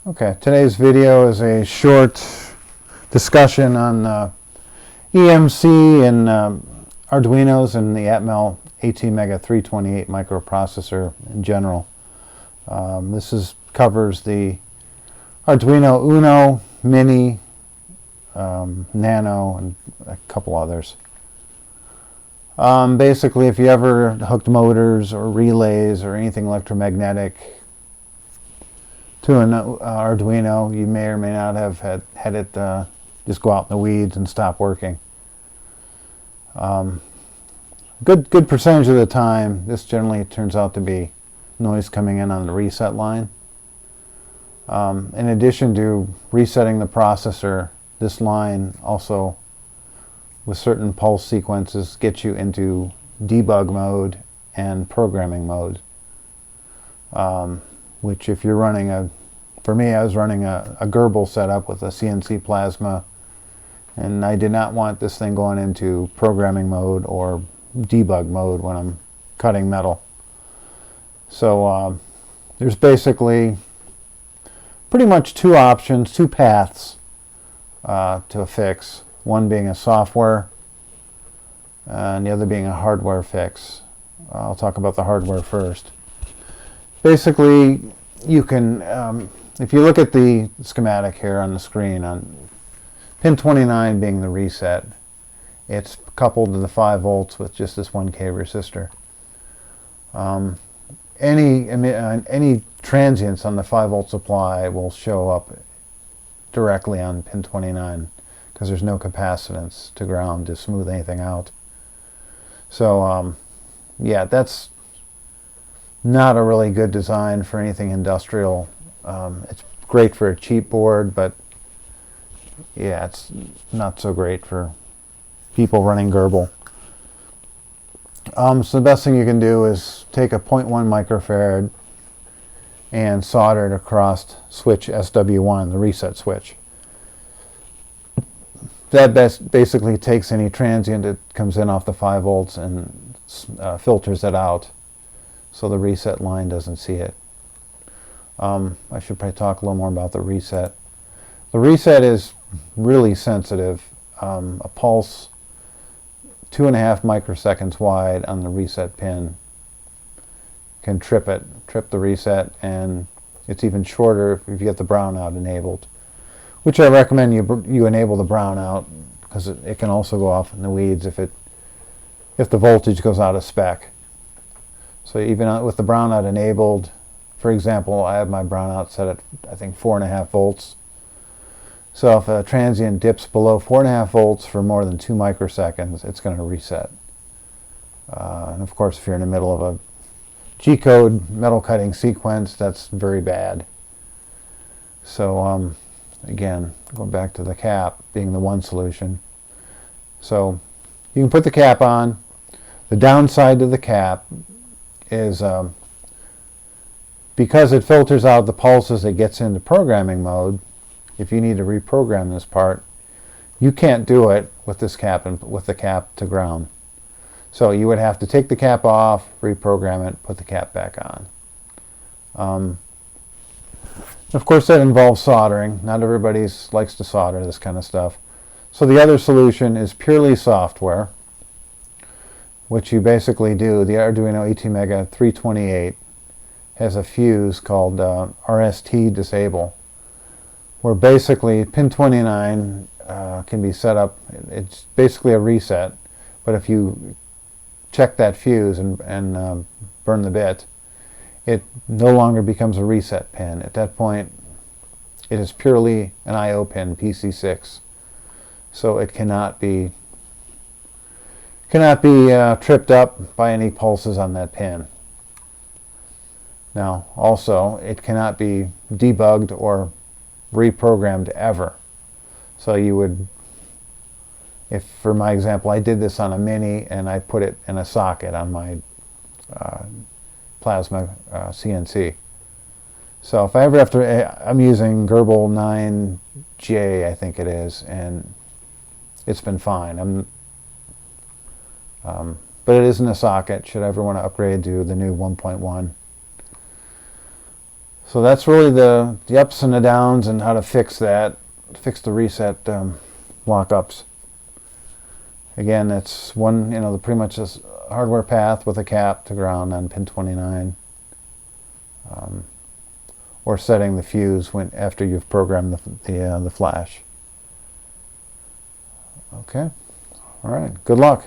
Okay, today's video is a short discussion on EMC and Arduinos and the Atmel ATmega 328 microprocessor in general. This covers the Arduino Uno, Mini, Nano, and a couple others. Basically, if you ever hooked motors or relays or anything electromagnetic to an Arduino, you may or may not have had it just go out in the weeds and stop working. Good percentage of the time, this generally turns out to be noise coming in on the reset line. In addition to resetting the processor, this line also, with certain pulse sequences, gets you into debug mode and programming mode. Which if you're running for me, I was running a GRBL setup with a CNC plasma, and I did not want this thing going into programming mode or debug mode when I'm cutting metal. So there's basically pretty much two options, two paths to a fix. One being a software and the other being a hardware fix. I'll talk about the hardware first. Basically, you can, if you look at the schematic here on the screen, on pin 29 being the reset, it's coupled to the 5 volts with just this 1K resistor. Any transients on the 5 volt supply will show up directly on pin 29 because there's no capacitance to ground to smooth anything out. So yeah, that's not a really good design for anything industrial. It's great for a cheap board, but yeah, it's not so great for people running GRBL. So the best thing you can do is take a 0.1 microfarad and solder it across switch SW1, the reset switch. That basically takes any transient that comes in off the 5 volts and filters it out so the reset line doesn't see it. I should probably talk a little more about the reset. The reset is really sensitive. A pulse 2.5 microseconds wide on the reset pin can trip the reset, and it's even shorter if you get the brownout enabled, which I recommend you enable the brownout because it can also go off in the weeds if the voltage goes out of spec. So even with the brownout enabled, for example, I have my brownout set at I think 4.5 volts. So if a transient dips below 4.5 volts for more than 2 microseconds, it's going to reset. And of course, if you're in the middle of a G-code metal cutting sequence, that's very bad. So again, going back to the cap being the one solution. So you can put the cap on. The downside to the cap is because it filters out the pulses it gets into programming mode. If you need to reprogram this part, you can't do it with this cap and with the cap to ground. So you would have to take the cap off, reprogram it, put the cap back on. Of course, that involves soldering. Not everybody likes to solder this kind of stuff. So the other solution is purely software, which you basically do. The Arduino ATmega 328 has a fuse called RST disable, where basically pin 29 can be set up. It's basically a reset, but if you check that fuse and burn the bit, it no longer becomes a reset pin. At that point, it is purely an I/O pin, PC6. So it cannot be tripped up by any pulses on that pin. Now, also, it cannot be debugged or reprogrammed ever. So you would, if for my example, I did this on a Mini and I put it in a socket on my plasma CNC. So if I ever have to, I'm using GRBL 9J, I think it is, and it's been fine. But it isn't a socket. Should I ever want to upgrade to the new 1.1? So that's really the ups and the downs and how to fix that, fix the reset lockups. Again, it's one, pretty much this hardware path with a cap to ground on pin 29, or setting the fuse after you've programmed the flash. Okay, all right, good luck.